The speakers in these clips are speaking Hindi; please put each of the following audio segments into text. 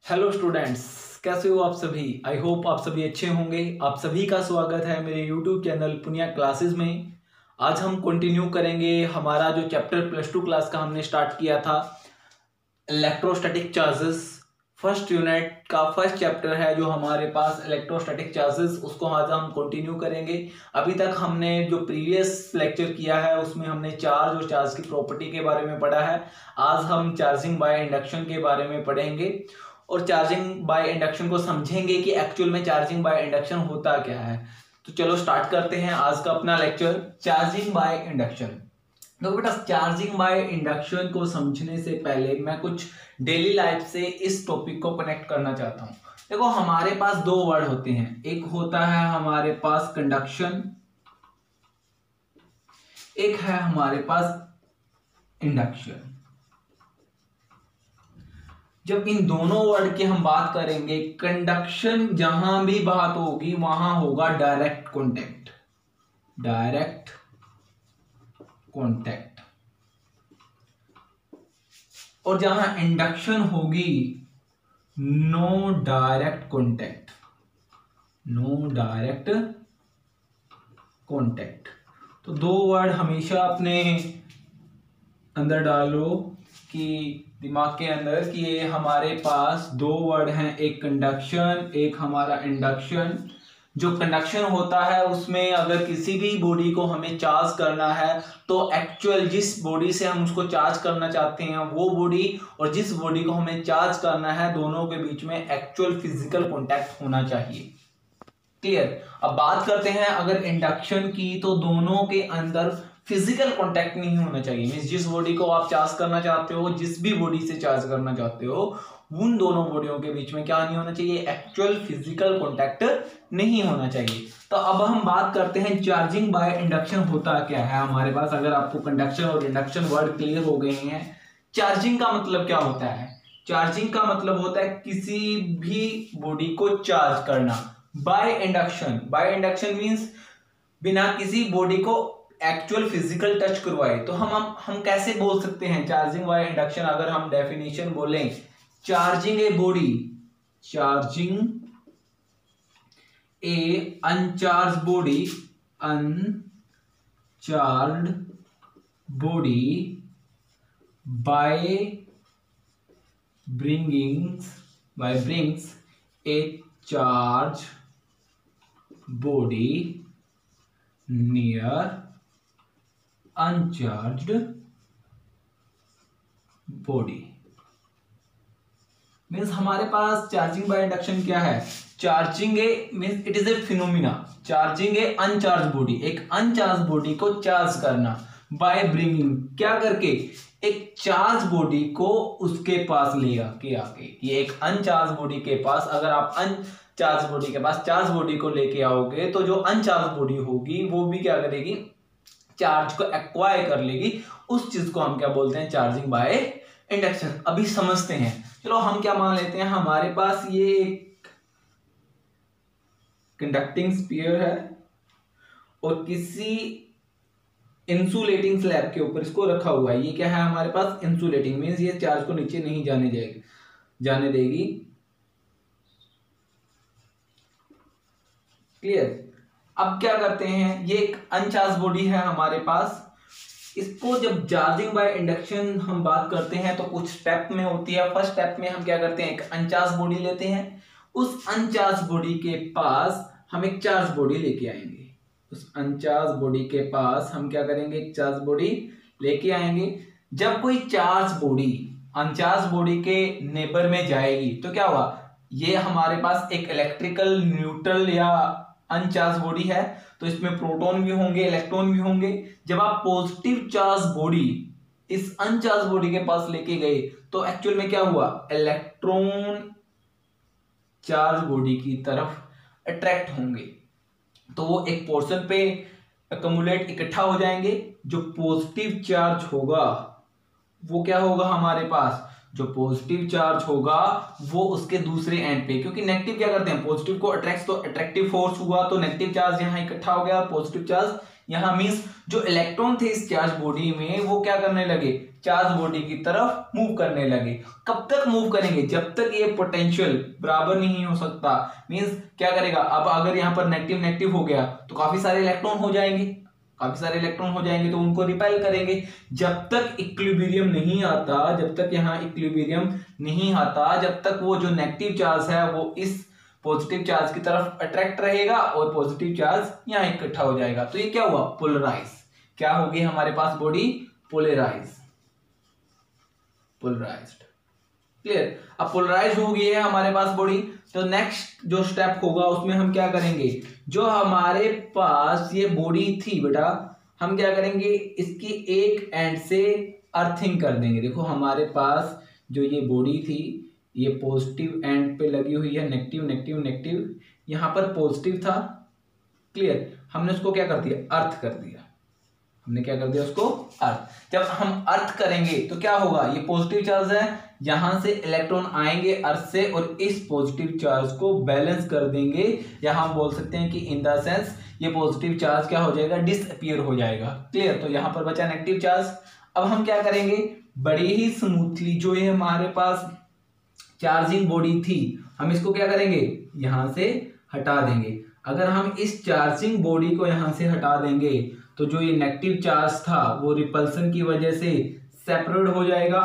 हेलो स्टूडेंट्स, कैसे हो आप सभी। आई होप आप सभी अच्छे होंगे। आप सभी का स्वागत है मेरे यूट्यूब चैनल पुनिया क्लासेस में। आज हम कंटिन्यू करेंगे हमारा जो चैप्टर +2 क्लास का हमने स्टार्ट किया था, इलेक्ट्रोस्टैटिक चार्जेस। फर्स्ट यूनिट का फर्स्ट चैप्टर है जो हमारे पास इलेक्ट्रोस्टैटिक चार्जेस, उसको आज हम कंटिन्यू करेंगे। अभी तक हमने जो प्रीवियस लेक्चर किया है उसमें हमने चार्ज और चार्ज की प्रॉपर्टी के बारे में पढ़ा है। आज हम चार्जिंग बाय इंडक्शन के बारे में पढ़ेंगे और चार्जिंग बाय इंडक्शन को समझेंगे कि एक्चुअल में चार्जिंग बाय इंडक्शन होता क्या है। तो चलो स्टार्ट करते हैं आज का अपना लेक्चर, चार्जिंग बाय इंडक्शन। तो बेटा, चार्जिंग बाय इंडक्शन को समझने से पहले मैं कुछ डेली लाइफ से इस टॉपिक को कनेक्ट करना चाहता हूं। देखो, हमारे पास दो वर्ड होते हैं, एक होता है हमारे पास कंडक्शन, एक है हमारे पास इंडक्शन। जब इन दोनों वर्ड की हम बात करेंगे, कंडक्शन जहां भी बात होगी वहां होगा डायरेक्ट कॉन्टैक्ट, डायरेक्ट कॉन्टैक्ट। और जहां इंडक्शन होगी no direct contact, no direct contact. तो दो वर्ड हमेशा अपने अंदर डालो कि दिमाग के अंदर कि ये हमारे पास दो वर्ड हैं, एक कंडक्शन, एक हमारा इंडक्शन। जो कंडक्शन होता है उसमें अगर किसी भी बॉडी को हमें चार्ज करना है तो एक्चुअल जिस बॉडी से हम उसको चार्ज करना चाहते हैं वो बॉडी और जिस बॉडी को हमें चार्ज करना है, दोनों के बीच में एक्चुअल फिजिकल कॉन्टैक्ट होना चाहिए। क्लियर। अब बात करते हैं अगर इंडक्शन की, तो दोनों के अंदर फिजिकल कांटेक्ट नहीं होना चाहिए। मींस जिस बॉडी को आप चार्ज करना चाहते हो, जिस भी बॉडी से चार्ज करना चाहते हो, उन दोनों बॉडियों के बीच में क्या नहीं होना चाहिए, एक्चुअल फिजिकल कांटेक्ट नहीं होना चाहिए। तो अब हम बात करते हैं चार्जिंग बाय इंडक्शन होता क्या है हमारे पास। अगर आपको कंडक्शन और इंडक्शन वर्ड क्लियर हो गए हैं, चार्जिंग का मतलब क्या होता है। चार्जिंग का मतलब होता है किसी भी बॉडी को चार्ज करना by induction. By induction means बिना किसी बॉडी को एक्चुअल फिजिकल टच करवाए। तो हम कैसे बोल सकते हैं चार्जिंग बाय इंडक्शन। अगर हम डेफिनेशन बोलें, charging a body, charging A uncharged body, uncharged body by brings A charge body near uncharged body. Means हमारे पास चार्जिंग बाय इंडक्शन क्या है, charging A means it is a phenomena, charging A uncharged body, एक अनचार्ज बॉडी को चार्ज करना बाय ब्रिंगिंग, क्या करके, एक चार्ज बॉडी को उसके पास ले आके। ये एक अनचार्ज बॉडी के पास, अगर आप अनचार्ज बॉडी के पास चार्ज बॉडी को लेके आओगे तो जो अनचार्ज बॉडी होगी वो भी क्या करेगी, चार्ज को एक्वायर कर लेगी। उस चीज को हम क्या बोलते हैं, चार्जिंग बाय इंडक्शन। अभी समझते हैं। चलो हम क्या मान लेते हैं, हमारे पास ये एक कंडक्टिंग स्फीयर है और किसी इंसुलेटिंग स्लैब के ऊपर इसको रखा हुआ है। ये क्या है हमारे पास, इंसुलेटिंग मीन्स ये चार्ज को नीचे नहीं जाने देगी। क्लियर। अब क्या करते हैं, ये एक अनचार्ज बॉडी है हमारे पास, इसको जब चार्जिंग बाय इंडक्शन हम बात करते हैं तो कुछ स्टेप में होती है। फर्स्ट स्टेप में हम क्या करते हैं, एक अनचार्ज बॉडी लेते हैं, उस अनचार्ज बॉडी के पास हम एक चार्ज बॉडी लेके आएंगे। उस अनचार्ज बॉडी के पास हम क्या करेंगे, एक चार्ज बॉडी लेके आएंगे। जब कोई चार्ज बॉडी अनचार्ज बॉडी के नेबर में जाएगी तो क्या हुआ, ये हमारे पास एक इलेक्ट्रिकल न्यूट्रल या अनचार्ज बॉडी है, तो इसमें प्रोटॉन भी होंगे, इलेक्ट्रॉन भी होंगे। जब आप पॉजिटिव चार्ज बॉडी इस अनचार्ज बॉडी के पास लेके गए तो एक्चुअल में क्या हुआ, इलेक्ट्रॉन चार्ज बॉडी की तरफ अट्रैक्ट होंगे, तो वो एक पोर्शन पे अक्यूमुलेट इकट्ठा हो जाएंगे। जो पॉजिटिव चार्ज होगा वो क्या होगा हमारे पास, जो पॉजिटिव चार्ज होगा वो उसके दूसरे एंड पे, क्योंकि नेगेटिव क्या करते हैं, पॉजिटिव को अट्रैक्ट, तो अट्रैक्टिव फोर्स हुआ तो नेगेटिव चार्ज यहां इकट्ठा हो गया, पॉजिटिव चार्ज यहाँ मींस जो इलेक्ट्रॉन थे इस चार्ज बॉडी में वो क्या करने लगे, चार्ज बॉडी की तरफ मूव करने लगे। कब तक मूव करेंगे, जब तक ये पोटेंशियल बराबर नहीं हो सकता। मींस क्या करेगा, अब अगर यहाँ पर नेगेटिव नेगेटिव हो गया तो काफी सारे इलेक्ट्रॉन हो जाएंगे, काफी सारे इलेक्ट्रॉन हो जाएंगे तो उनको रिपेल करेंगे। जब तक इक्विलिब्रियम नहीं आता, जब तक यहाँ इक्विलिब्रियम नहीं आता, जब तक वो जो नेगेटिव चार्ज है वो इस पॉजिटिव चार्ज की तरफ अट्रैक्ट रहेगा और पॉजिटिव चार्ज यहाँ इकट्ठा हो जाएगा। तो ये क्या हुआ, पोलराइज। क्या होगी हमारे पास बॉडी, पोलराइज, पोलराइज्ड। क्लियर। अब पोलराइज हो गई है हमारे पास बॉडी, तो नेक्स्ट जो स्टेप होगा उसमें हम क्या करेंगे, जो हमारे पास ये बॉडी थी बेटा, हम क्या करेंगे, इसकी एक एंड से अर्थिंग कर देंगे। देखो हमारे पास जो ये बॉडी थी ये पॉजिटिव एंड पे लगी हुई है, नेगेटिव नेगेटिव नेगेटिव, यहाँ पर पॉजिटिव था। क्लियर। हमने उसको क्या कर दिया, अर्थ कर दिया। हमने क्या कर दिया उसको, अर्थ। जब हम अर्थ करेंगे तो क्या होगा, ये पॉजिटिव चार्ज है, यहां से इलेक्ट्रॉन आएंगे अर्थ से और इस पॉजिटिव चार्ज को बैलेंस कर देंगे, या हम बोल सकते हैं कि इन द सेंस ये पॉजिटिव चार्ज क्या हो जाएगा, डिसअपीयर हो जाएगा। क्लियर। तो यहां पर बचा नेगेटिव चार्ज। अब हम क्या करेंगे, बड़ी ही स्मूथली जो ये हमारे पास चार्जिंग बॉडी थी, हम इसको क्या करेंगे, यहां से हटा देंगे। अगर हम इस चार्जिंग बॉडी को यहां से हटा देंगे तो जो ये नेगेटिव चार्ज था वो रिपल्सन की वजह से सेपरेट हो जाएगा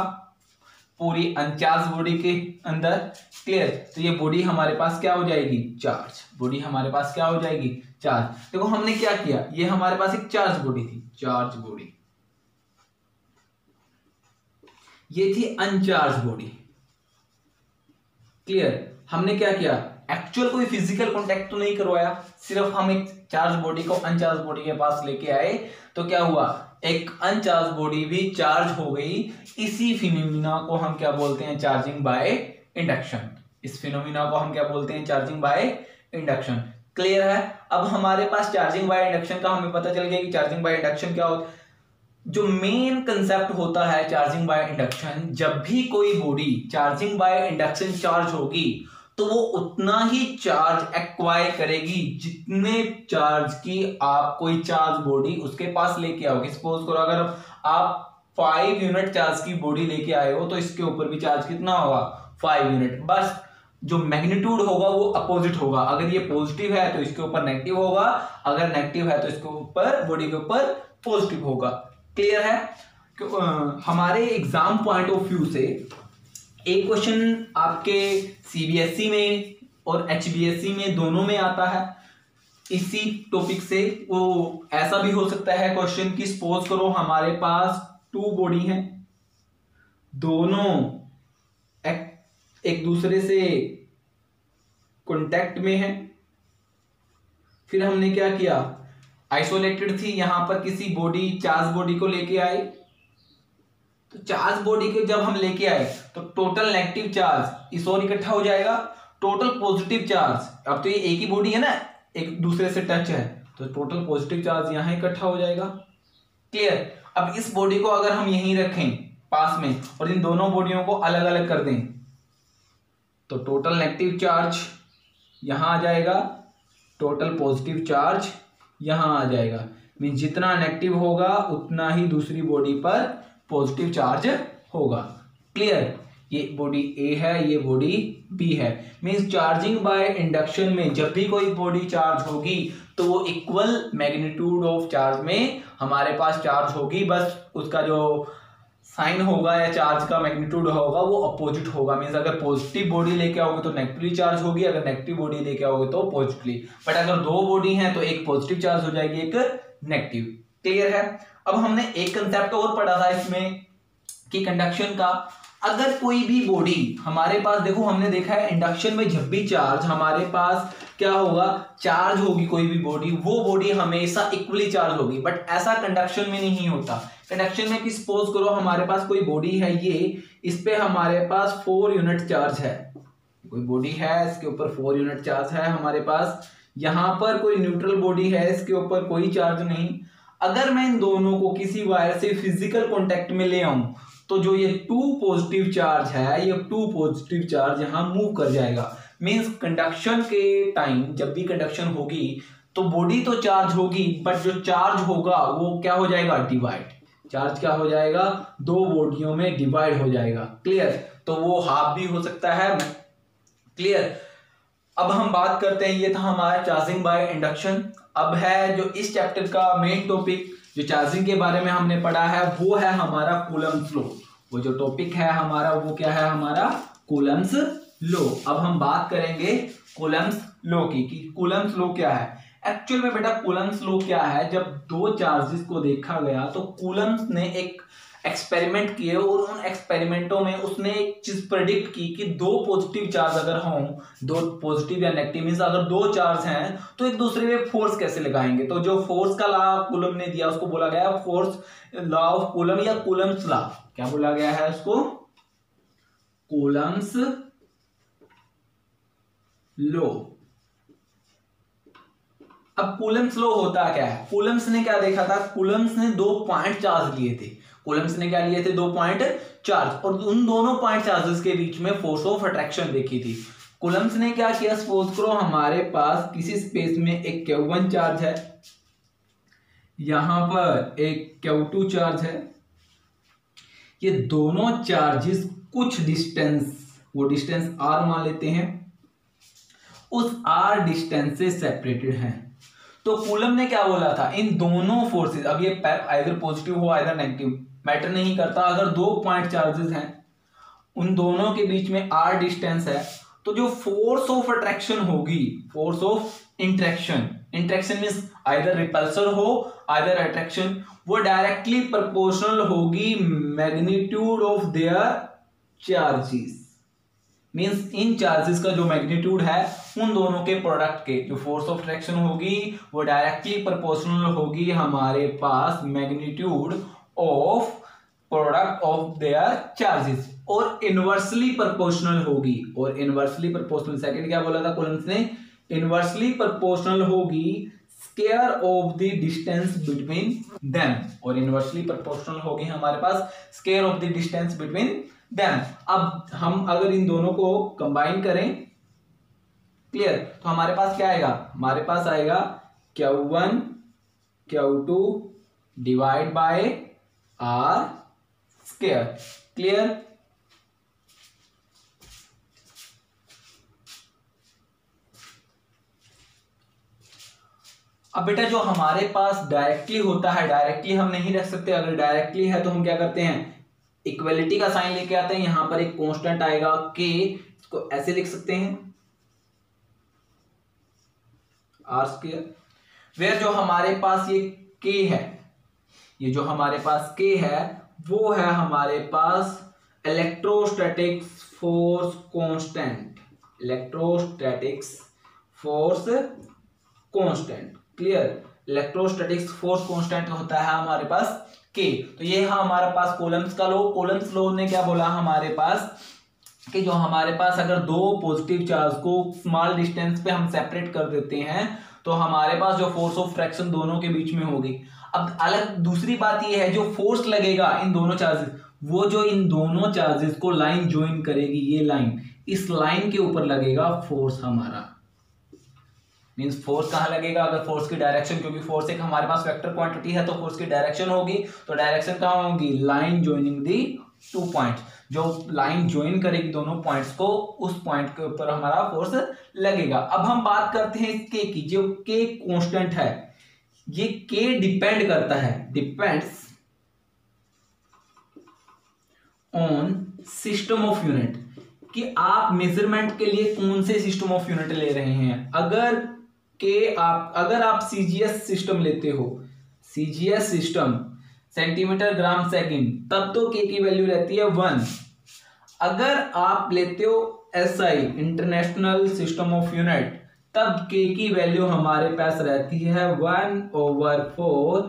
पूरी अनचार्ज बॉडी के अंदर। क्लियर। तो ये बॉडी हमारे पास क्या हो जाएगी, चार्ज। बॉडी हमारे पास क्या हो जाएगी, चार्ज। देखो हमने क्या किया, ये हमारे पास एक चार्ज बॉडी थी, चार्ज बॉडी, ये थी अनचार्ज बॉडी। क्लियर। हमने क्या किया, एक्चुअल कोई फिजिकल कांटेक्ट तो नहीं करवाया, सिर्फ हम एक चार्ज बॉडी को अनचार्ज बॉडी के पास लेके आए, तो क्या हुआ, एक अनचार्ज बॉडी भी चार्ज हो गई। इसी फिनोमिना को हम क्या बोलते हैं, चार्जिंग बाय इंडक्शन। इस फिनोमिना को हम क्या बोलते हैं, चार्जिंग बाय इंडक्शन। क्लियर है। अब हमारे पास चार्जिंग बाय इंडक्शन का हमें पता चल गया कि चार्जिंग बाय इंडक्शन क्या होता है। जो मेन कंसेप्ट होता है चार्जिंग बाय इंडक्शन, जब भी कोई body charging by induction charge होगी तो वो उतना ही चार्ज एक्वायर करेगी जितने चार्ज की आप कोई चार्ज बॉडी उसके पास लेके आओगे। सपोज करो अगर आप 5 यूनिट चार्ज की बॉडी लेके आए हो तो इसके ऊपर भी चार्ज कितना होगा, 5 यूनिट। बस जो मैग्नीट्यूड होगा वो अपोजिट होगा। अगर ये पॉजिटिव है तो इसके ऊपर नेगेटिव होगा, अगर नेगेटिव है तो इसके ऊपर, बॉडी के ऊपर पॉजिटिव होगा। क्लियर है। हमारे एग्जाम पॉइंट ऑफ व्यू से एक क्वेश्चन आपके सीबीएसई में और एचबीएसई में दोनों में आता है इसी टॉपिक से। वो ऐसा भी हो सकता है क्वेश्चन की, सपोज करो हमारे पास 2 बॉडी हैं, दोनों एक दूसरे से कांटेक्ट में हैं। फिर हमने क्या किया, आइसोलेटेड थी, यहां पर किसी बॉडी चार्ज बॉडी को लेके आए, तो चार्ज बॉडी को जब हम लेके आए तो टोटल नेगेटिव चार्ज इस ओर इकट्ठा हो जाएगा, टोटल पॉजिटिव चार्ज, अब तो ये एक ही बॉडी है ना, एक दूसरे से टच है, तो टोटल पॉजिटिव चार्ज यहां इकट्ठा हो जाएगा। क्लियर। अब इस बॉडी को अगर हम यहीं रखें पास में और इन दोनों बॉडियों को अलग अलग कर दें तो टोटल नेगेटिव चार्ज यहां आ जाएगा, टोटल पॉजिटिव चार्ज यहां आ जाएगा। मीन जितना नेगेटिव होगा उतना ही दूसरी बॉडी पर पॉजिटिव चार्ज होगा। क्लियर। ये बॉडी ए है, ये बॉडी बी है। मींस चार्जिंग बाय इंडक्शन में जब भी कोई बॉडी चार्ज होगी तो वो इक्वल मैग्नीट्यूड ऑफ चार्ज में हमारे पास चार्ज होगी, बस उसका जो साइन होगा या चार्ज का मैग्नीट्यूड होगा वो अपोजिट होगा। मींस अगर पॉजिटिव बॉडी लेके आओगे तो नेगेटिवली चार्ज होगी, अगर नेगेटिव बॉडी लेके आओगे तो पॉजिटिवली। बट अगर 2 बॉडी हैं तो एक पॉजिटिव चार्ज हो जाएगी, एक नेगेटिव। क्लियर है। अब हमने एक कंसेप्ट और पढ़ा था इसमें कि कंडक्शन का, अगर कोई भी बॉडी हमारे पास, देखो हमने देखा है इंडक्शन में जब भी चार्ज हमारे पास क्या होगा, चार्ज होगी कोई भी बॉडी, वो बॉडी हमेशा इक्वली चार्ज होगी। बट ऐसा कंडक्शन में नहीं होता। कंडक्शन में कि सपोज करो हमारे पास कोई बॉडी है, ये इस पे हमारे पास 4 यूनिट चार्ज है, कोई बॉडी है इसके ऊपर 4 यूनिट चार्ज है हमारे पास, यहां पर कोई न्यूट्रल बॉडी है इसके ऊपर कोई चार्ज नहीं। अगर मैं इन दोनों को किसी वायर से फिजिकल कांटेक्ट में ले आऊं तो जो ये 2 पॉजिटिव चार्ज है, ये 2 पॉजिटिव चार्ज यहां मूव कर जाएगा। मींस कंडक्शन के टाइम जब भी कंडक्शन होगी तो बॉडी तो चार्ज होगी बट जो चार्ज होगा वो क्या हो जाएगा, डिवाइड। चार्ज क्या हो जाएगा, दो बॉडियों में डिवाइड हो जाएगा। क्लियर, तो वो हाफ भी हो सकता है। क्लियर, अब हम बात करते हैं, ये था हमारा चार्जिंग बाय इंडक्शन। अब है जो इस चैप्टर का मेन टॉपिक जो चार्जिंग के बारे में हमने पढ़ा है वो है हमारा कूलम्स लॉ। वो जो टॉपिक है हमारा वो क्या है, हमारा कूलम्स लॉ। अब हम बात करेंगे कूलम्स लॉ की कि कूलम्स लॉ क्या है। एक्चुअल में बेटा कूलम्स लॉ क्या है, जब दो चार्जेस को देखा गया तो कूलम्स ने एक एक्सपेरिमेंट किए और उन एक्सपेरिमेंटों में उसने एक चीज प्रेडिक्ट की कि दो पॉजिटिव चार्ज अगर हों, दो पॉजिटिव या नेगेटिव मींस अगर दो चार्ज हैं तो एक दूसरे पे फोर्स कैसे लगाएंगे। तो जो फोर्स का लॉ कूलम ने दिया उसको बोला गया फोर्स लॉ ऑफ कूलम या कूलम्स लॉ। क्या बोला गया है उसको, कूलम्स लॉ। अब कूलम्स लॉ होता क्या है, कूलम्स ने क्या देखा था, कूलम्स ने दो पॉइंट चार्ज लिए थे। कूलम्स ने क्या लिए थे, दो पॉइंट चार्ज, और उन दोनों पॉइंट चार्जेस के बीच में फोर्स ऑफ अट्रैक्शन देखी थी। कूलम्स ने क्या किया, सपोज करो हमारे पास किसी स्पेस में एक Q1 चार्ज है, यहां पर एक Q2 चार्ज है। ये दोनों चार्जेस कुछ डिस्टेंस, वो डिस्टेंस r मान लेते हैं, उस r डिस्टेंस से सेपरेटेड हैं। तो कूलम ने क्या बोला था, इन दोनों फोर्सेस, अब ये आइदर पॉजिटिव हो आइदर नेगेटिव मैटर नहीं करता, अगर दो पॉइंट चार्जेस हैं उन दोनों के बीच में r डिस्टेंस है, तो जो फोर्स ऑफ अट्रैक्शन होगी, force of interaction, interaction means either repulsor हो आइदर अट्रैक्शन, वो डायरेक्टली प्रोपोर्शनल होगी magnitude of their charges. Means in charges का जो मैग्नीट्यूड है उन दोनों के प्रोडक्ट के जो फोर्स ऑफ अट्रैक्शन होगी वो डायरेक्टली प्रोपोर्शनल होगी हमारे पास magnitude of product of their charges, और इनवर्सली प्रोपोर्शनल होगी, और इनवर्सली प्रोपोर्शनल सेकंड क्या बोला था कूलम्स ने, इनवर्सली प्रोपोर्शनल होगी square of the distance between them, और इनवर्सली प्रोपोर्शनल होगी हमारे पास square of the distance between them. अब हम अगर इन दोनों को कंबाइन करें, क्लियर, तो हमारे पास क्या आएगा, हमारे पास आएगा Q1 Q2 divide by r square. Clear, अब बेटा जो हमारे पास डायरेक्टली होता है, डायरेक्टली हम नहीं रख सकते, अगर डायरेक्टली है तो हम क्या करते हैं, इक्वलिटी का साइन लेके आते हैं, यहां पर एक कांस्टेंट आएगा k, इसको ऐसे लिख सकते हैं r स्क्वायर, वेयर जो हमारे पास ये k है, ये जो हमारे पास k है वो है हमारे पास electrostatics force constant, electrostatics force constant. Clear, electrostatics force constant होता है हमारे पास K। तो ये है हमारे पास कूलम्स का लॉ। कूलम्स लॉ ने क्या बोला हमारे पास कि जो हमारे पास अगर दो पॉजिटिव चार्ज को स्मॉल डिस्टेंस पे हम सेपरेट कर देते हैं तो हमारे पास जो फोर्स ऑफ फ्रैक्शन दोनों के बीच में होगी। अब अलग दूसरी बात ये है जो फोर्स लगेगा इन दोनों चार्जेस, वो जो इन दोनों चार्जेस को लाइन ज्वाइन करेगी, ये लाइन, इस लाइन के ऊपर लगेगा फोर्स हमारा। मींस फोर्स कहां लगेगा, अगर फोर्स की डायरेक्शन, क्योंकि फोर्स एक हमारे पास वेक्टर क्वांटिटी है तो फोर्स की डायरेक्शन होगी, तो डायरेक्शन कहां होगी, लाइन ज्वाइनिंग दी टू पॉइंट्स, जो लाइन ज्वाइन करेगी दोनों पॉइंट्स को, उस पॉइंट के ऊपर हमारा फोर्स लगेगा। अब हम बात करते हैं के की, जो के कांस्टेंट है, ये के डिपेंड करता है, depends on system of unit, कि आप मेजरमेंट के लिए कौन से सिस्टम ऑफ यूनिट ले रहे हैं। अगर आप सीजीएस सिस्टम लेते हो, CGS system centimetre gram second, तब तो के की वैल्यू रहती है 1। अगर आप लेते हो SI international system of unit, तब के की वैल्यू हमारे पास रहती है 1/4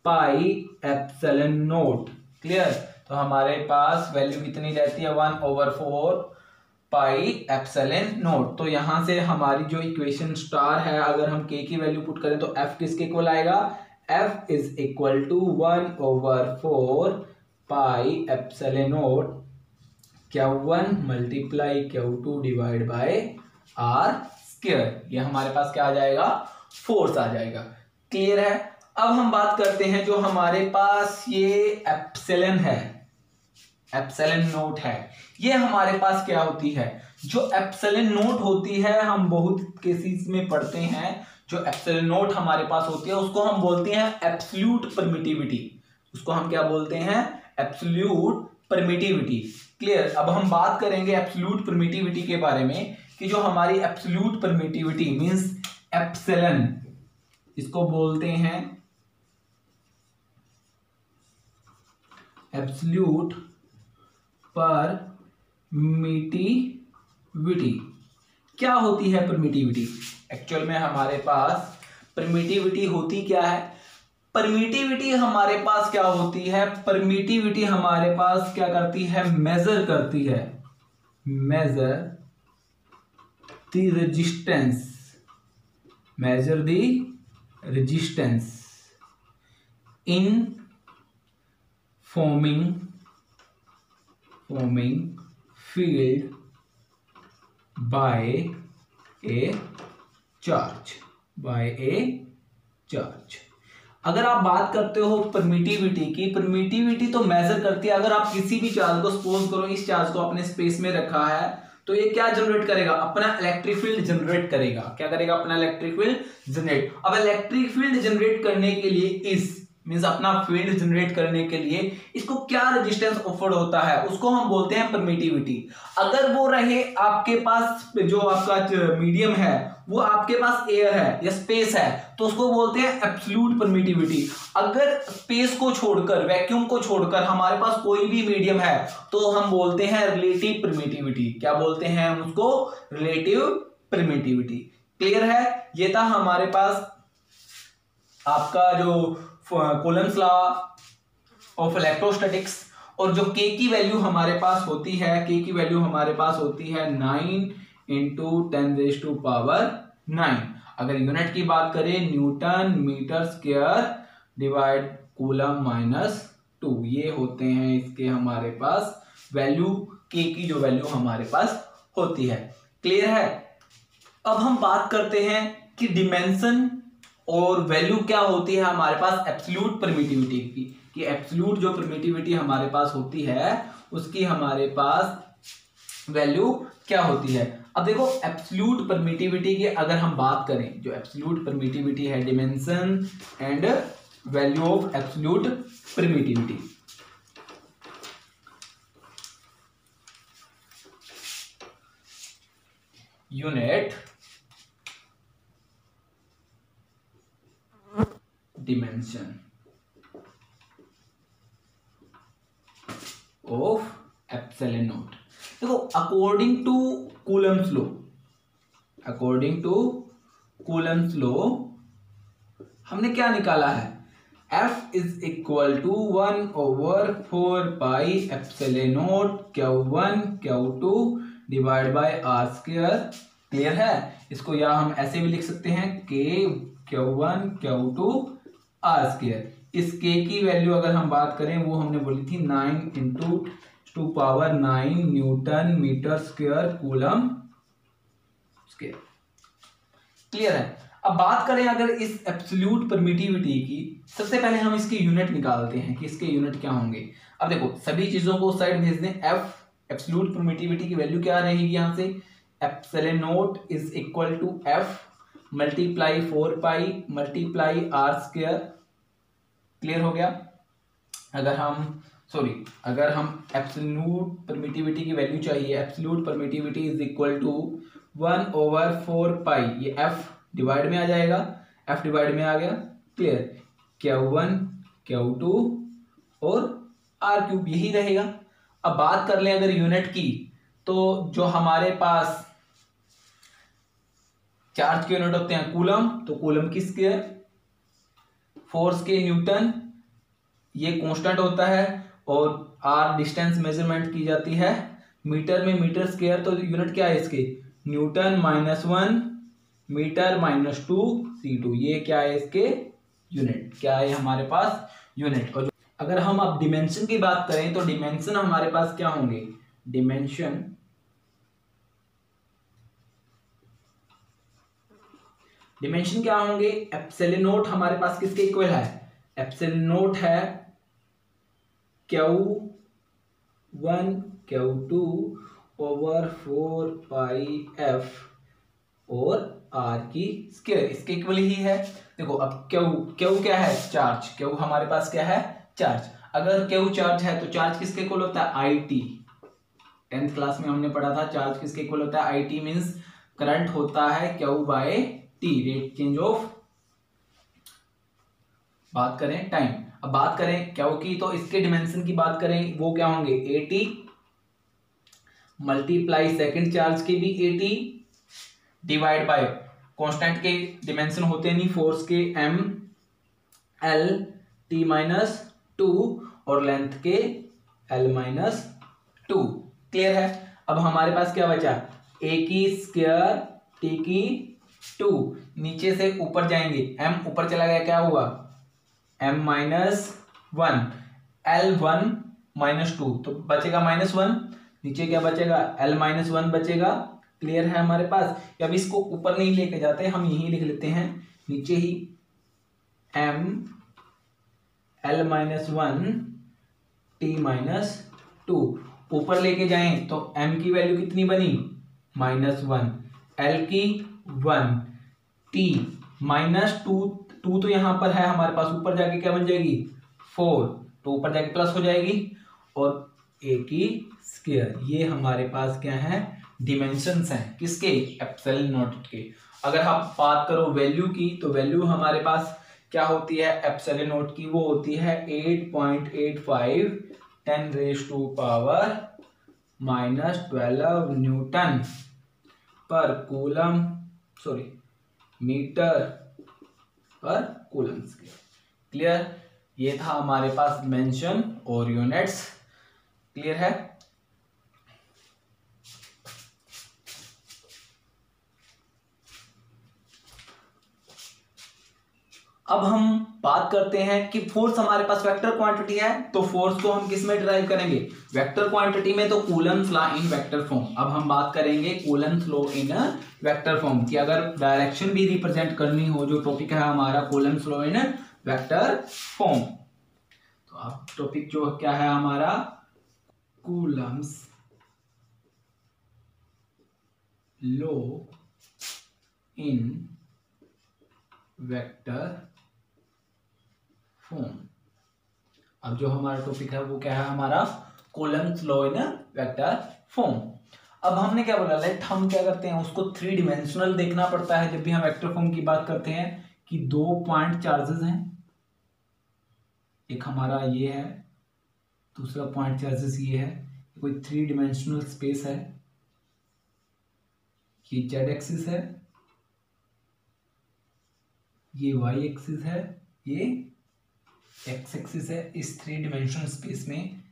पाई एप्सिलॉन नॉट। क्लियर, तो हमारे पास वैल्यू कितनी रहती है 1/4 पाई एप्सिलॉन नॉट। तो यहां से हमारी जो इक्वेशन स्टार है, अगर हम के की वैल्यू पुट करें तो एफ किसके इक्वल आएगा, F is equal to 1/4 pi epsilon naught Q1 multiply Q2 divide by r square. ये हमारे पास क्या आ जाएगा, फोर्स आ जाएगा। क्लियर है। अब हम बात करते हैं जो हमारे पास ये एप्सिलॉन है, एप्सिलॉन नोट है, ये हमारे पास क्या होती है, जो एप्सिलॉन नोट होती है हम बहुत केसेस में पढ़ते हैं, जो एप्सिलॉन नोट हमारे पास होती है उसको हम बोलते हैं एब्सोल्यूट परमिटिविटी, उसको हम क्या बोलते हैं, एब्सोल्यूट परमिटिविटी। क्लियर। अब हम बात करेंगे एब्सोल्यूट परमिटिविटी के बारे में कि जो हमारी एब्सोल्यूट परमिटिविटी मींस एप्सिलॉन, इसको बोलते हैं एब्सोल्यूट परमिटिविटी। क्या होती है परमिटिविटी? एक्चुअल में हमारे पास परमिटिविटी होती क्या है? परमिटिविटी हमारे पास क्या होती है, परमिटिविटी हमारे पास क्या करती है, मेजर करती है, measure the resistance, measure the resistance in forming field by a charge, अगर आप बात करते हो परमिटिविटी की, परमिटिविटी तो मेजर करती है, अगर आप किसी भी चार्ज को सपोज करो इस चार्ज को अपने स्पेस में रखा है तो ये क्या जनरेट करेगा, अपना इलेक्ट्रिक फील्ड जनरेट करेगा। क्या करेगा, अपना इलेक्ट्रिक फील्ड जनरेट। अब इलेक्ट्रिक फील्ड जनरेट करने के लिए इस मींस अपना फील्ड जनरेट करने के लिए इसको क्या रेजिस्टेंस ऑफर्ड होता है, उसको हम बोलते हैं परमिटिविटी। अगर वो रहे आपके पास, जो आपका मीडियम है वो आपके पास एयर है या स्पेस है, तो उसको बोलते हैं एब्सोल्यूट परमिटिविटी। अगर स्पेस को छोड़कर, वैक्यूम को छोड़कर हमारे पास कोई भी मीडियम है तो हम बोलते हैं रिलेटिव परमिटिविटी। क्या बोलते हैं हम उसको, रिलेटिव परमिटिविटी। क्लियर है। ये था हमारे पास आपका जो कूलम्स लॉ ऑफ इलेक्ट्रोस्टैटिक्स। और जो के की वैल्यू हमारे पास होती है, के की वैल्यू हमारे पास होती है 9 × 10⁹ अगर यूनिट की बात करें newton metre square divide coulomb -2, ये होते हैं इसके हमारे पास वैल्यू, के की जो वैल्यू हमारे पास होती है। क्लियर है। अब हम बात करते हैं कि डिमेंशन और वैल्यू क्या होती है हमारे पास एब्सोल्यूट परमिटिविटी की, कि एब्सोल्यूट जो परमिटिविटी हमारे पास होती है उसकी हमारे पास वैल्यू क्या होती है। अब देखो एब्सोल्यूट परमिटिविटी की अगर हम बात करें, जो एब्सोल्यूट परमिटिविटी है, dimension and value of absolute permittivity. Unit dimension of epsilon naught। देखो अकॉर्डिंग टू कूलम्स लॉ, हमने क्या निकाला है, F is equal to 1/4 epsilon naught Q1 Q2 divide by R square. Clear है। इसको या हम ऐसे भी लिख सकते हैं K Q1 Q2 R square. इस K की वैल्यू अगर हम बात करें वो हमने बोली थी 9 × 10⁹ newton metre square coulomb square. Clear है। अब बात करें अगर इस एब्सोल्यूट परमिटिविटी की, सबसे पहले हम इसकी यूनिट निकालते हैं कि इसके यूनिट क्या होंगे। अब देखो सभी चीजों को साइड भेज दें, F एब्सोल्यूट परमिटिविटी की वैल्यू क्या रहेगी, यहां से epsilon naught is equal to F multiply 4 multiply R square. Clear हो गया। अगर हम एब्सोल्यूट परमिटिविटी की वैल्यू चाहिए, absolute permittivity is equal to 1/4 ये F डिवाइड में आ जाएगा, F डिवाइड में आ गया। क्लियर। Q1 Q2 और R3 यही रहेगा। अब बात कर लें अगर यूनिट की, तो जो हमारे पास चार्ज के यूनिट होते हैं कूलम, तो कूलम की स्क्वायर, फोर्स के न्यूटन, ये कांस्टेंट होता है, और आर डिस्टेंस मेजरमेंट की जाती है मीटर में, मीटर स्क्वायर, तो यूनिट क्या है इसके, न्यूटन -1 मीटर -2 C2, ये क्या है इसके यूनिट, क्या है हमारे पास यूनिट। और अगर हम अब डिमेंशन की बात करें तो डिमेंशन हमारे पास क्या होंगे, डिमेंशन क्या होंगे, एप्सिलॉन नोट हमारे पास किसके इक्वल है, एप्सिलॉन नोट है Q1 Q2 ओवर 4 पाई F और R की स्क्वायर, इसके इक्वल ही है। देखो अब Q क्या है, चार्ज, Q हमारे पास क्या है, चार्ज। अगर Q चार्ज है तो चार्ज किसके इक्वल होता है, IT। 10th क्लास में हमने पढ़ा था चार्ज किसके इक्वल होता है, IT मींस करंट होता है Q by T, rate change of, बात करें टाइम। अब बात करें Q की, तो इसके डिमेंशन की बात करें वो क्या होंगे, 80 मल्टीप्लाई सेकंड चार्ज के भी 80 डिवाइड बाय कांस्टेंट के डिमेंशन होते नहीं फोर्स के, M L T माइनस 2 और लेंथ के L माइनस 2। क्लियर है। अब हमारे पास क्या बचा, A की स्क्वायर T की 2, नीचे से ऊपर जाएंगे, M ऊपर चला गया क्या हुआ, M माइनस 1, L 1 माइनस 2 तो बचेगा -1, नीचे क्या बचेगा, L माइनस 1 बचेगा। क्लियर है हमारे पास। अब इसको ऊपर नहीं लेके जाते, हम यही लिख लेते हैं नीचे ही, M L minus 1 T minus 2, ऊपर लेके जाएं तो M की वैल्यू कितनी बनी, -1, L की 1, T माइनस 2 तो यहां पर है हमारे पास, ऊपर जाके क्या बन जाएगी 4, तो ऊपर जाके प्लस हो जाएगी, और A की स्क्वायर। ये हमारे पास क्या है, डिमेंशंस हैं किसके, एप्सिलॉन नॉट के। अगर आप बात करो वैल्यू की, तो वैल्यू हमारे पास क्या होती है एप्सिलॉन नॉट की, वो होती है 8.85 10⁻⁻12 न्यूटन पर कूलम, सॉरी मीटर पर कूलम स्क्वायर। क्लियर, ये था हमारे पास डिमेंशन और यूनिट्स। क्लियर है। अब हम बात करते हैं कि फोर्स हमारे पास वेक्टर क्वांटिटी है, तो फोर्स को हम किस में डिराइव करेंगे, वेक्टर क्वांटिटी में, तो Coulomb's law in vector form. अब हम बात करेंगे Coulomb's law in vector form की। अगर डायरेक्शन भी रिप्रेजेंट करनी हो, जो टॉपिक है हमारा Coulomb's law in vector form, तो अब टॉपिक जो क्या है हमारा, Coulomb's law in vector form. अब जो हमारा टॉपिक है वो क्या है हमारा, Coulomb's law in vector form. अब हमने क्या बोला, लेट हम क्या करते हैं, उसको 3 डिमेंशनल देखना पड़ता है जब भी हम वेक्टर फॉर्म की बात करते हैं, कि 2 पॉइंट चार्जेस हैं, एक हमारा ये है, दूसरा पॉइंट चार्जेस ये है, कोई 3 डिमेंशनल स्पेस है, ये जेड एक्सिस है, ये वाई एक्सिस है, ये एक्स एक्सिस है। इस 3 डिमेंशनल स्पेस में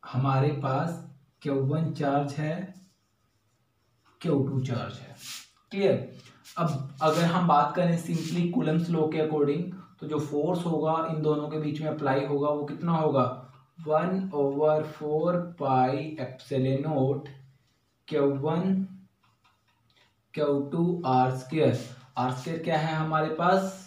हमारे पास Q1 चार्ज है, Q2 चार्ज है। क्लियर। अब अगर हम बात करें सिंपली कूलम्स लॉ के अकॉर्डिंग, तो जो फोर्स होगा इन दोनों के बीच में अप्लाई होगा वो कितना होगा, 1/4 pi epsilon naught Q1 Q2 r square. R square क्या है हमारे पास,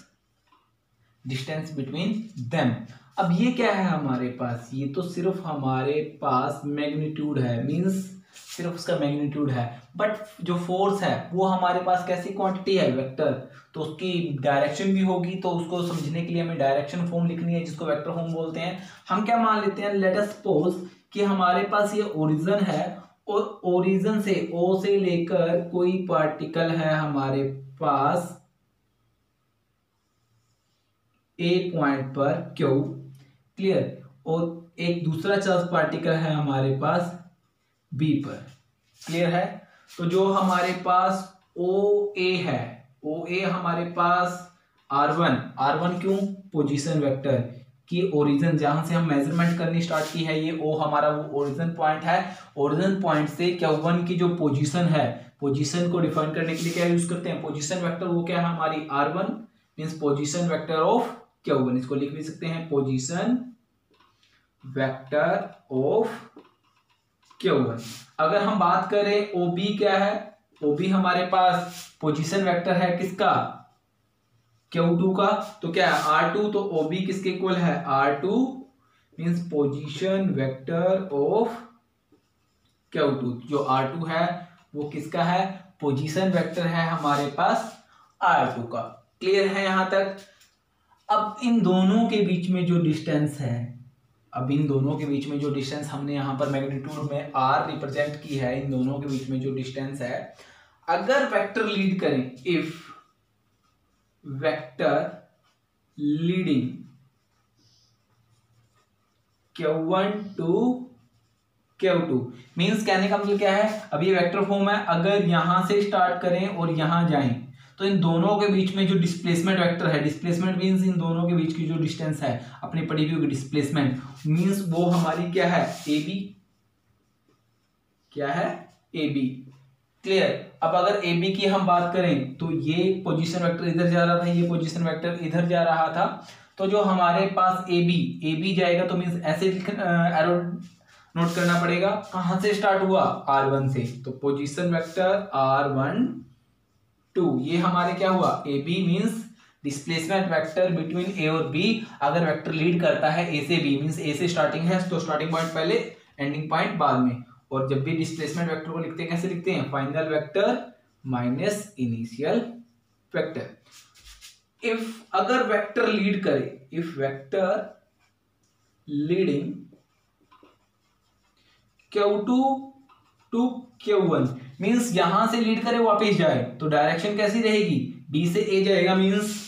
डिस्टेंस बिटवीन देम। अब ये क्या है हमारे पास, ये तो सिर्फ हमारे पास मैग्नीट्यूड है, मींस सिर्फ उसका मैग्नीट्यूड है, बट जो फोर्स है वो हमारे पास कैसी क्वांटिटी है, वेक्टर, तो उसकी डायरेक्शन भी होगी, तो उसको समझने के लिए हमें डायरेक्शन फॉर्म लिखनी है, जिसको वेक्टर फॉर्म बोलते हैं। हम क्या मान लेते हैं, लेट अस सपोज कि हमारे पास ये ओरिजिन है, और ओरिजिन से ओ से लेकर कोई पार्टिकल है हमारे पास ए पॉइंट पर क्यू। क्लियर। और एक दूसरा चार्ज पार्टिकल है हमारे पास बी पर। क्लियर है। तो जो हमारे पास ओ ए है, ओ ए हमारे पास R1 क्यों, पोजीशन वेक्टर की ओरिजिन जहां से हम मेजरमेंट करनी स्टार्ट की है, ये ओ हमारा वो ओरिजिन पॉइंट है। ओरिजिन पॉइंट से Q1 की जो पोजीशन है, पोजीशन को डिफाइन करने के लिए क्या यूज करते हैं, पोजीशन वेक्टर, वो क्या है हमारी R1 means position vector of Q1। इसको लिख भी सकते हैं पोजीशन वेक्टर ऑफ Q1। अगर हम बात करें OB क्या है, OB हमारे पास पोजीशन वेक्टर है किसका, Q2 का, तो क्या है R2, तो OB किसके इक्वल है R2 means position vector of Q2। जो R2 है वो किसका है, पोजीशन वेक्टर है हमारे पास R2 का। क्लियर है यहां तक। अब इन दोनों के बीच में जो डिस्टेंस है, अब इन दोनों के बीच में जो डिस्टेंस हमने यहां पर मैग्नीट्यूड में R रिप्रेजेंट की है, इन दोनों के बीच में जो डिस्टेंस है, अगर वेक्टर लीड करें, if vector leading Q1 to Q2 means कहने का मतलब क्या है, अब ये वेक्टर फॉर्म है, अगर यहां से स्टार्ट करें और यहां जाएं तो इन दोनों के बीच में जो डिस्प्लेसमेंट वेक्टर है, डिस्प्लेसमेंट मींस इन दोनों के बीच की जो डिस्टेंस है अपनी पड़ी हुई डिस्प्लेसमेंट मींस वो हमारी क्या है AB, क्या है AB। क्लियर। अब अगर AB की हम बात करें तो ये पोजीशन वेक्टर इधर जा रहा था, ये पोजीशन वेक्टर इधर जा रहा था, तो जो हमारे पास AB जाएगा तो मींस ऐसे एरो नोट करना पड़ेगा, कहां से स्टार्ट हुआ R1 से, तो पोजीशन वेक्टर R1 2, ये हमारे क्या हुआ AB means displacement vector between A और B। अगर वेक्टर लीड करता है A से B मींस A से स्टार्टिंग है तो स्टार्टिंग पॉइंट पहले, एंडिंग पॉइंट बाद में। और जब भी डिस्प्लेसमेंट वेक्टर को लिखते हैं कैसे लिखते हैं, final vector minus initial vector. If अगर वेक्टर लीड करे, if vector leading Q2 to Q1 means यहां से लीड करे वापस जाए, तो डायरेक्शन कैसी रहेगी, B से A जाएगा मींस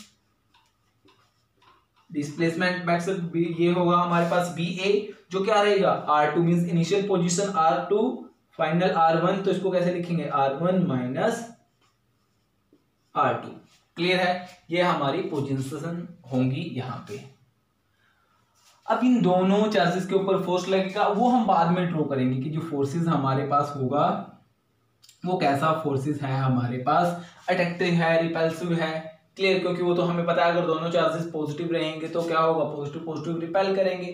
डिस्प्लेसमेंट वेक्टर ये होगा हमारे पास BA, जो क्या रहेगा R2 means initial position R2 final R1, तो इसको कैसे लिखेंगे R1 माइनस R2। क्लियर है, ये हमारी पोजीशन होंगी यहां पे। अब इन दोनों चार्जेस के ऊपर फोर्स लगेगा, वो हम बाद में ड्रॉ करेंगे कि जो फोर्सेस हमारे पास होगा वो कैसा फोर्सेस है हमारे पास, अट्रैक्टिव है, रिपल्सिव है। क्लियर, क्योंकि वो तो हमें पता है अगर दोनों चार्जेस पॉजिटिव रहेंगे तो क्या होगा, पॉजिटिव पॉजिटिव रिपेल करेंगे।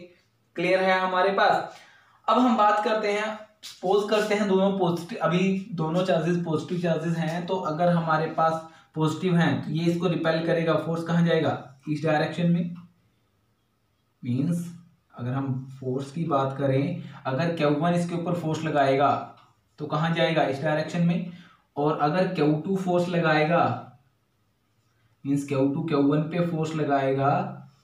क्लियर है हमारे पास। अब हम बात करते हैं, सपोज करते हैं दोनों पॉजिटिव, अभी दोनों चार्जेस पॉजिटिव चार्जेस हैं, तो अगर हमारे पास पॉजिटिव हैं तो ये इसको रिपेल करेगा, फोर्स कहाँ जाएगा, इस डायरेक्शन में। मींस अगर हम फोर्स की बात करें, अगर Q1 इसके ऊपर फोर्स लगाएगा तो कहां जाएगा, इस डायरेक्शन में। और अगर Q2 फोर्स लगाएगा मींस Q2 Q1 पे फोर्स लगाएगा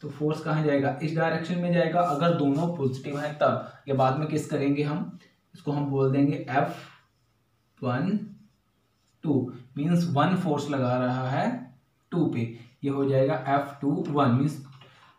तो फोर्स कहां जाएगा, इस डायरेक्शन में जाएगा। अगर दोनों पॉजिटिव हैं तब, या बाद में किस करेंगे हम, इसको हम बोल देंगे F1 2 मींस 1 फोर्स लगा रहा है 2 पे, ये हो जाएगा F2 1 मींस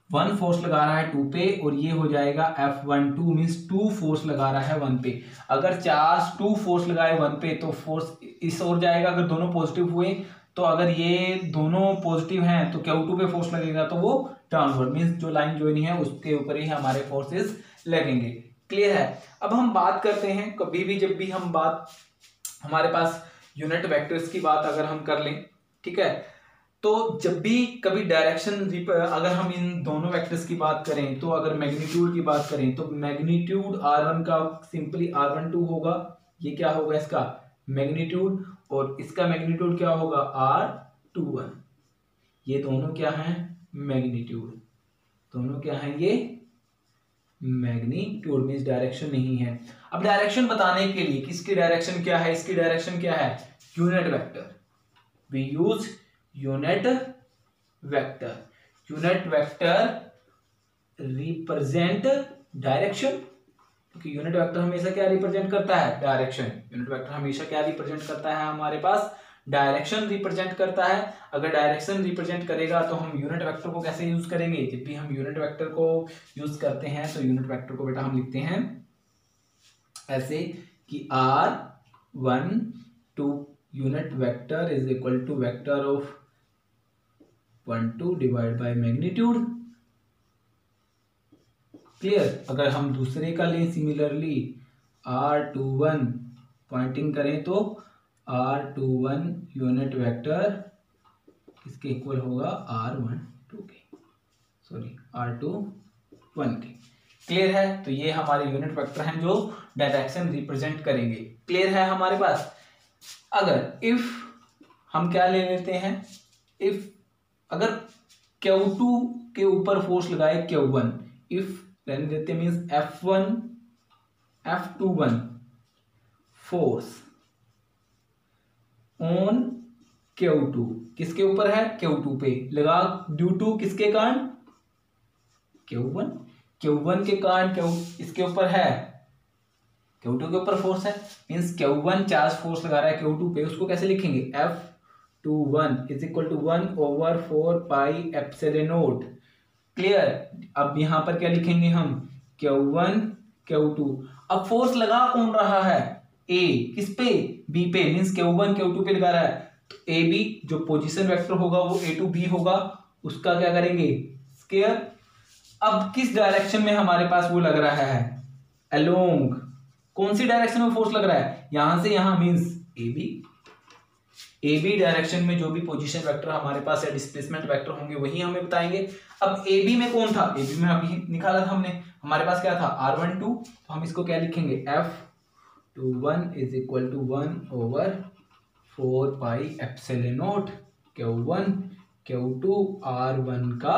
1 फोर्स लगा रहा है 2 पे, और ये हो जाएगा F1 2 मींस 2 फोर्स लगा रहा है 1 पे। अगर चार्ज 2 फोर्स लगाए 1 पे तो फोर्स इस ओर जाएगा, अगर दोनों पॉजिटिव हुए तो। अगर ये दोनों पॉजिटिव हैं तो Q2 पे फोर्स लगेगा तो वो डाउनवर्ड मींस जो लाइन ज्वाइनिंग है उसके ऊपर ही हमारे फोर्सेस लगेंगे। क्लियर है। अब हम बात करते हैं, कभी भी जब भी हम बात, हमारे पास यूनिट वेक्टर्स की बात अगर हम कर लें, ठीक है, तो जब भी कभी डायरेक्शन, अगर हम इन दोनों वेक्टर्स की बात करें तो अगर मैग्नीट्यूड की बात करें तो मैग्नीट्यूड R1 का सिंपली R12 होगा, ये क्या होगा इसका मैग्नीट्यूड, और इसका मैग्नीट्यूड क्या होगा R21। ये दोनों क्या हैं मैग्नीट्यूड, दोनों क्या हैं ये मैग्नीट्यूड मींस डायरेक्शन नहीं है। अब डायरेक्शन बताने के लिए किसकी डायरेक्शन क्या है, इसकी डायरेक्शन क्या है unit vector, we use unit vector. Unit vector represent direction, क्योंकि यूनिट वेक्टर हमेशा क्या रिप्रेजेंट करता है डायरेक्शन। यूनिट वेक्टर हमेशा क्या रिप्रेजेंट करता है हमारे पास डायरेक्शन रिप्रेजेंट करता है। अगर डायरेक्शन रिप्रेजेंट करेगा तो हम यूनिट वेक्टर को कैसे यूज करेंगे, जब भी हम यूनिट वेक्टर को यूज करते हैं तो यूनिट वेक्टर को बेटा हम लिखते हैं ऐसे कि R1 2 unit vector is equal to vector of 1 2 divide by magnitude. Clear. अगर हम दूसरे का लें सिमिलरली R21 पॉइंटिंग करें तो R21 यूनिट वेक्टर किसके इक्वल होगा R12 के, सॉरी R21 के। क्लियर है। तो ये हमारे यूनिट वेक्टर हैं जो डायरेक्शन रिप्रेजेंट करेंगे। क्लियर है हमारे पास। अगर इफ हम क्या ले लेते हैं, इफ अगर Q2 के ऊपर फोर्स लगाए Q1, इफ रहने देते means F21 force on Q2, किसके ऊपर है? Q2 पे लगा, ड्यू टू किसके कारण? Q1 के कारण इसके ऊपर है, Q2 के ऊपर फोर्स है, मीन्स Q1 चार्ज फोर्स लगा रहा है Q2 पे, उसको कैसे लिखेंगे? F21 is equal to 1/4 pi epsilon naught. Clear? अब यहां पर क्या लिखेंगे हम? Q1 Q2। अब फोर्स लगा कौन रहा है? A, किस पे? B पे, मीन्स Q1 Q2 पे लगा रहा है, तो AB जो पोजीशन वेक्टर होगा वो A to B होगा, उसका क्या करेंगे? स्क्वायर। अब किस डायरेक्शन में हमारे पास वो लग रहा है? अलोंग। कौन सी डायरेक्शन में फोर्स लग रहा है? यहां से यहां, मीन्स AB डायरेक्शन में जो भी पोजीशन वेक्टर हमारे पास है, डिस्प्लेसमेंट वेक्टर होंगे, वही हमें बताएंगे। अब AB में कौन था? AB में अभी निकाला था हमने, हमारे पास क्या था? R12, तो हम इसको क्या लिखेंगे? F21 is equal to 1/4 pi epsilon naught Q1 Q2 R1 का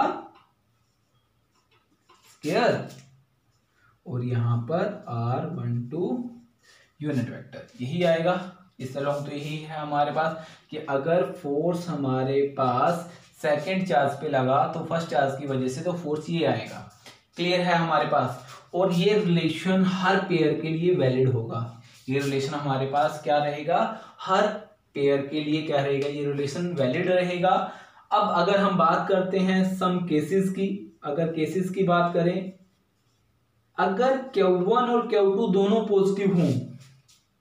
स्क्वायर, और यहां पर R12 यूनिट वेक्टर, यही आएगा। इस तरह तो यही है हमारे पास कि अगर फोर्स हमारे पास सेकंड चार्ज पे लगा तो फर्स्ट चार्ज की वजह से तो फोर्स ये आएगा। क्लियर है हमारे पास? और ये रिलेशन हर पेयर के लिए वैलिड होगा। ये रिलेशन हमारे पास क्या रहेगा? हर पेयर के लिए क्या रहेगा? ये रिलेशन वैलिड रहेगा। अब अगर हम बात करते हैं सम केसेस की, अगर केसेस की बात करें, अगर Q1 और Q2 दोनों पॉजिटिव हों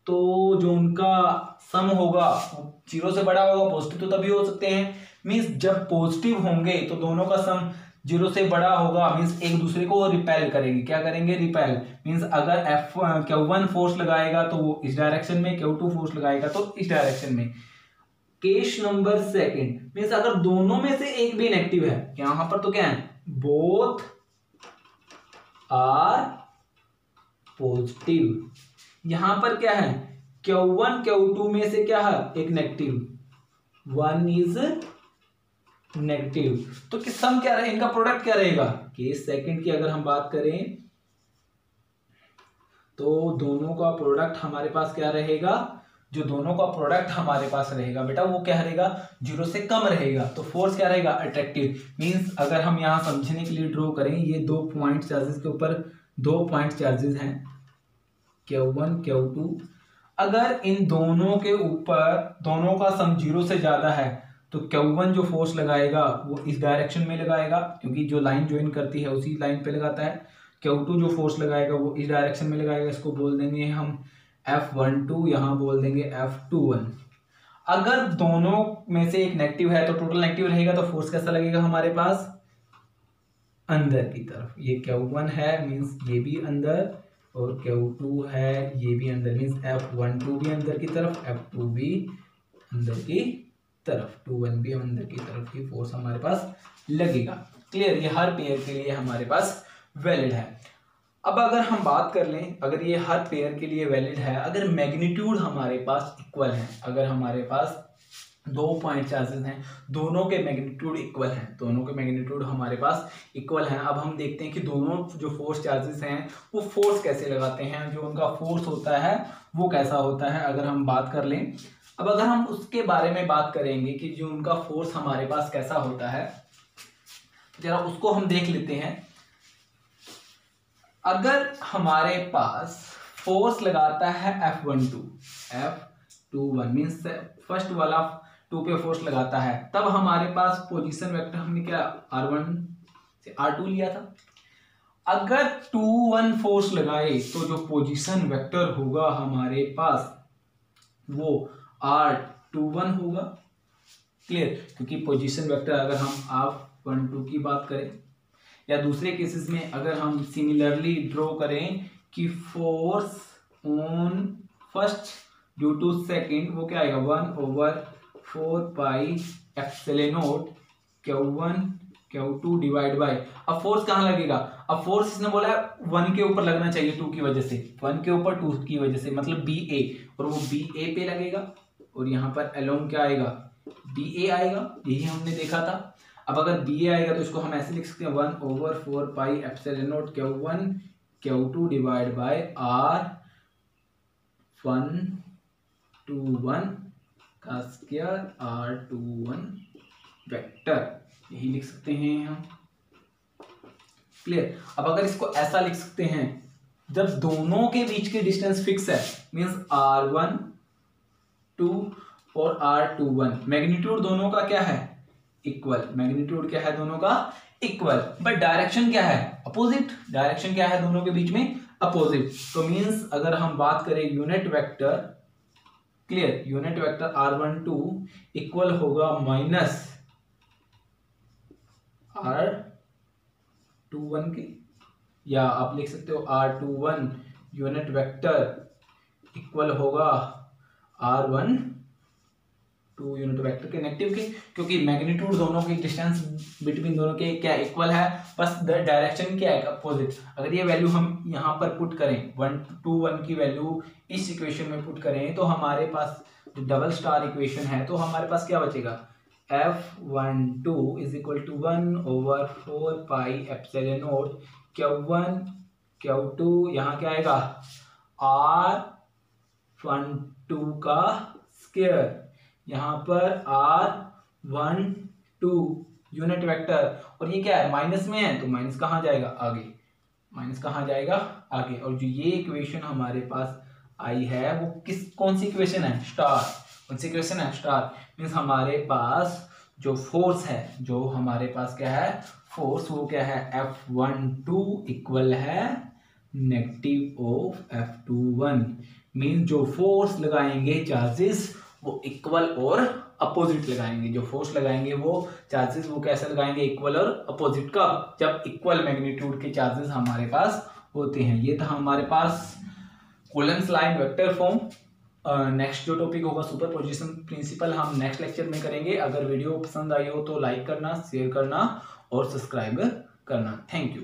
तो जो उनका सम होगा वो 0 से बड़ा होगा। पॉजिटिव तो तभी हो सकते हैं, मींस जब पॉजिटिव होंगे तो दोनों का सम 0 से बड़ा होगा, मींस एक दूसरे को रिपेल करेंगे। क्या करेंगे? रिपेल। मींस अगर Q1 फोर्स लगाएगा तो वो इस डायरेक्शन में, Q2 फोर्स लगाएगा तो इस डायरेक्शन में। केस नंबर सेकंड, मींस अगर दोनों में से एक भी नेगेटिव है, यहां पर तो क्या है? Both are positive. यहां पर क्या है? Q1 Q2 में से क्या है? एक नेगेटिव, वन इज नेगेटिव, तो कि सम क्या रहेगा? इनका प्रोडक्ट क्या रहेगा? केस सेकंड की अगर हम बात करें तो दोनों का प्रोडक्ट हमारे पास क्या रहेगा? जो दोनों का प्रोडक्ट हमारे पास रहेगा बेटा वो क्या रहेगा? 0 से कम रहेगा। तो फोर्स क्या रहेगा? अट्रैक्टिव। मींस अगर हम यहां समझने के लिए ड्रॉ करें, ये 2 पॉइंट चार्जेस के ऊपर 2 पॉइंट चार्जेस हैं Q1 Q2। अगर इन दोनों के ऊपर दोनों का सम 0 से ज्यादा है तो Q1 जो फोर्स लगाएगा वो इस डायरेक्शन में लगाएगा, क्योंकि जो लाइन ज्वाइन करती है उसी लाइन पे लगाता है। Q2 जो फोर्स लगाएगा वो इस डायरेक्शन में लगाएगा, इसको बोल देंगे हम F12, यहां बोल देंगे F21। अगर दोनों में से एक नेगेटिव है तो टोटल नेगेटिव रहेगा, तो फोर्स कैसा लगेगा हमारे पास? अंदर की तरफ। ये Q1 है मींस ये भी अंदर, और Q2 है ये भी अंदर, मींस F12 भी अंदर की तरफ, F2 भी अंदर की तरफ, 21 भी अंदर की तरफ ही फोर्स हमारे पास लगेगा। क्लियर? ये हर पेयर के लिए हमारे पास वैलिड है। अब अगर हम बात कर लें, अगर ये हर पेयर के लिए वैलिड है, अगर मैग्नीट्यूड हमारे पास इक्वल है, अगर हमारे पास 2 पॉइंट चार्जेस हैं, दोनों के मैग्नीट्यूड इक्वल हैं, दोनों के मैग्नीट्यूड हमारे पास इक्वल हैं। अब हम देखते हैं कि दोनों जो फोर्स चार्जेस हैं वो फोर्स कैसे लगाते हैं, जो उनका फोर्स होता है वो कैसा होता है, अगर हम बात कर लें। अब अगर हम उसके बारे में बात करेंगे कि जो उनका फोर्स हमारे पास कैसा होता है, जरा उसको हम देख लेते हैं। अगर हमारे पास फोर्स लगाता है F21 मीन्स फर्स्ट वाला 2 पे फोर्स लगाता है, तब हमारे पास पोजीशन वेक्टर हमने क्या R1 से R2 लिया था। अगर 2-1 फोर्स लगाए तो जो पोजीशन वेक्टर होगा हमारे पास वो R21 होगा। क्लियर? क्योंकि पोजीशन वेक्टर अगर हम R12 की बात करें, या दूसरे केसेस में अगर हम सिमिलरली ड्रॉ करें कि force on first due to second, वो क्या आएगा? 1/4 pi epsilon naught Q1 Q2 divide by. अब फोर्स कहाँ लगेगा? अब फोर्स इसने बोला है 1 के ऊपर लगना चाहिए 2 की वजह से, 1 के ऊपर 2 की वजह से, मतलब BA, और वो BA पे लगेगा, और यहाँ पर अलोंग क्या आएगा? BA आएगा। यही हमने देखा था। अब अगर बी ए आएगा तो इसको हम ऐसे लिख सकते हैं 1/4 pi epsilon naught Q1 Q2 divide bye R121 का स्क्वायर R21 वेक्टर, यही लिख सकते हैं हम। क्लियर। अब अगर इसको ऐसा लिख सकते हैं, जब दोनों के बीच की डिस्टेंस फिक्स है, मींस R12 और R21, मैग्नीट्यूड दोनों का क्या है, इक्वल। मैग्नीट्यूड क्या है दोनों का, इक्वल, बट डायरेक्शन क्या है, अपोजिट। डायरेक्शन क्या है दोनों के बीच में, अपोजिट। तो मींस अगर हम बात करें unit vector, clear, unit vector R12 equal होगा माइनस R21 के, या आप लिख सकते हो R21 यूनिट वेक्टर इक्वल होगा R12 यूनिट वेक्टर के नेगेटिव के, क्योंकि मैग्नीट्यूड दोनों की डिस्टेंस बिटवीन दोनों के क्या इक्वल है, बस द डायरेक्शन क्या है, अपोजिट। अगर ये वैल्यू हम यहाँ पर पुट करें, 121 की वैल्यू इस इक्वेशन में पुट करें, तो हमारे पास जो डबल स्टार इक्वेशन है, तो हमारे पास क्या बचेगा, F12 is equal to 1/4 pi epsilon naught Q1 Q2, यहाँ क्या आएगा R12 का स्क्वायर, यहाँ पर R12 यूनिट वेक्टर, और ये क्या है माइनस में है, तो माइनस कहाँ जाएगा, आगे, माइनस कहाँ जाएगा, आगे। और जो ये इक्वेशन हमारे पास आई है वो कौन सी इक्वेशन है, स्टार। कौन सी इक्वेशन है, स्टार। मीन्स हमारे पास जो फोर्स है, जो हमारे पास क्या है, फोर्स, वो क्या है, F12 इक्वल है नेगेटिव ऑफ F21। मीन्स जो फोर्स लगाएंगे चार्जेस वो इक्वल और अपोजिट लगाएंगे। जो फोर्स लगाएंगे वो चार्जेस वो कैसे लगाएंगे, इक्वल और अपोजिट। कब, जब इक्वल मैग्नीट्यूड के चार्जेस हमारे पास होते हैं। ये था हमारे पास Coulomb's line vector form. Next जो टॉपिक होगा सुपरपोजिशन प्रिंसिपल, हम नेक्स्ट लेक्चर में करेंगे। अगर वीडियो पसंद आई हो तो लाइक करना, शेयर करना और सब्सक्राइब करना। Thank you.